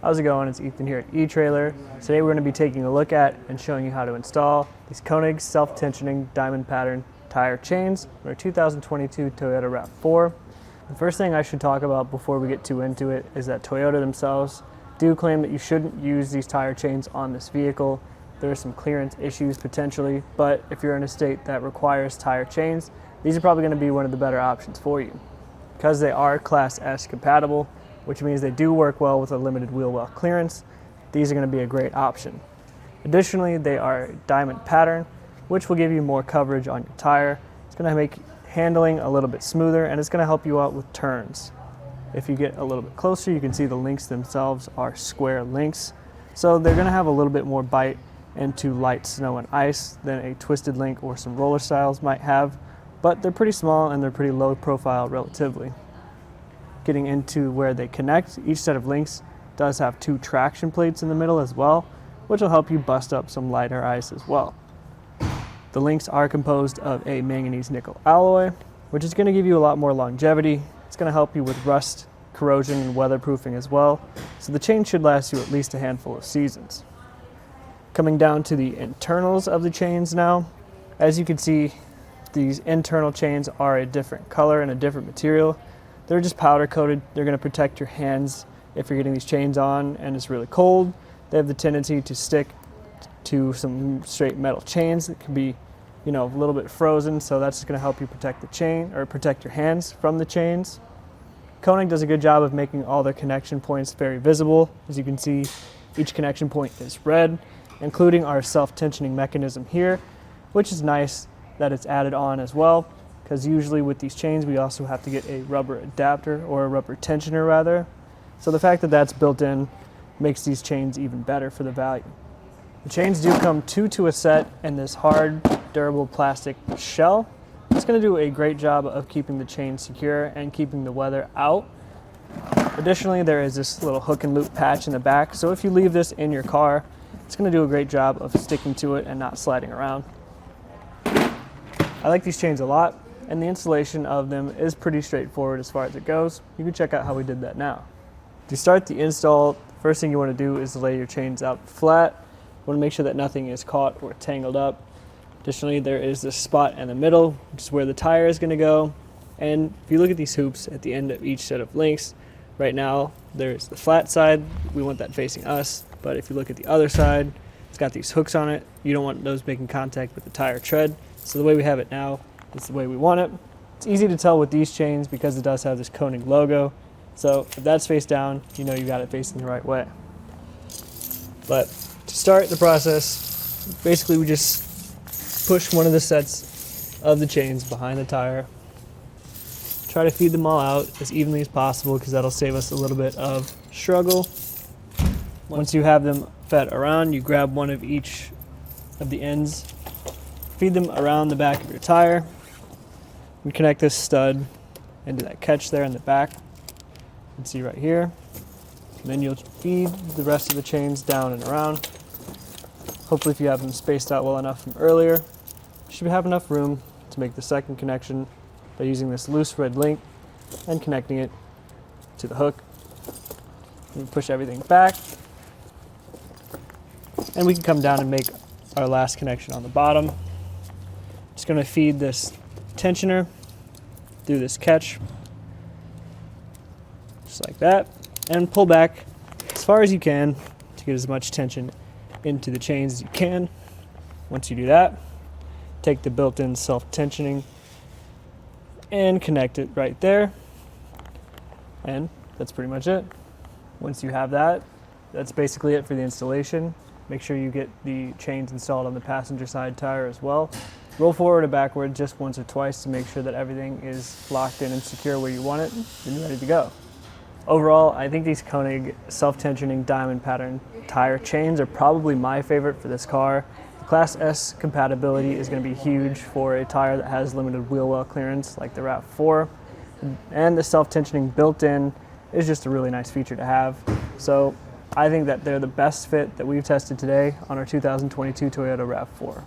How's it going? It's Ethan here at eTrailer. Today we're going to be taking a look at and showing you how to install these Konig self-tensioning diamond pattern tire chains for a 2022 Toyota RAV4. The first thing I should talk about before we get too into it is that Toyota themselves do claim that you shouldn't use these tire chains on this vehicle. There are some clearance issues potentially, but if you're in a state that requires tire chains, these are probably going to be one of the better options for you. Because they are Class S compatible, which means they do work well with a limited wheel well clearance, these are going to be a great option. Additionally, they are diamond pattern, which will give you more coverage on your tire. It's going to make handling a little bit smoother, and it's going to help you out with turns. If you get a little bit closer, you can see the links themselves are square links, so they're going to have a little bit more bite into light snow and ice than a twisted link or some roller styles might have, but they're pretty small and they're pretty low profile relatively. Getting into where they connect, each set of links does have two traction plates in the middle as well, which will help you bust up some lighter ice as well. The links are composed of a manganese nickel alloy, which is going to give you a lot more longevity. It's going to help you with rust, corrosion, and weatherproofing as well, so the chain should last you at least a handful of seasons. Coming down to the internals of the chains now, as you can see, these internal chains are a different color and a different material. They're just powder coated. They're going to protect your hands if you're getting these chains on and it's really cold. They have the tendency to stick to some straight metal chains that can be, a little bit frozen, so that's just going to help you protect the chain or protect your hands from the chains. Konig does a good job of making all their connection points very visible. As you can see, each connection point is red, including our self-tensioning mechanism here, which is nice that it's added on as well, because usually with these chains we also have to get a rubber adapter or a rubber tensioner rather. So the fact that that's built in makes these chains even better for the value. The chains do come two to a set in this hard, durable plastic shell. It's going to do a great job of keeping the chain secure and keeping the weather out. Additionally, there is this little hook and loop patch in the back, so if you leave this in your car, it's going to do a great job of sticking to it and not sliding around. I like these chains a lot, and the installation of them is pretty straightforward as far as it goes. You can check out how we did that now. To start the install, the first thing you want to do is lay your chains out flat. You want to make sure that nothing is caught or tangled up. Additionally, there is this spot in the middle, which is where the tire is going to go. And if you look at these hoops at the end of each set of links, right now there's the flat side. We want that facing us. But if you look at the other side, it's got these hooks on it. You don't want those making contact with the tire tread. So the way we have it now is the way we want it. It's easy to tell with these chains because it does have this Konig logo. So if that's face down, you know you got it facing the right way. But to start the process, basically we just push one of the sets of the chains behind the tire. Try to feed them all out as evenly as possible because that'll save us a little bit of struggle. Once you have them fed around, you grab one of each of the ends, feed them around the back of your tire, and connect this stud into that catch there in the back. You can see right here. And then you'll feed the rest of the chains down and around. Hopefully if you have them spaced out well enough from earlier, you should have enough room to make the second connection by using this loose red link and connecting it to the hook. And push everything back. And we can come down and make our last connection on the bottom. Just going to feed this tensioner through this catch, just like that, and pull back as far as you can to get as much tension into the chains as you can. Once you do that, take the built-in self-tensioning and connect it right there, and that's pretty much it. Once you have that, that's basically it for the installation. Make sure you get the chains installed on the passenger side tire as well. Roll forward or backward just once or twice to make sure that everything is locked in and secure where you want it, and you're ready to go. Overall, I think these Konig self-tensioning diamond pattern tire chains are probably my favorite for this car. The Class S compatibility is going to be huge for a tire that has limited wheel well clearance like the RAV4, and the self-tensioning built-in is just a really nice feature to have. So I think that they're the best fit that we've tested today on our 2022 Toyota RAV4.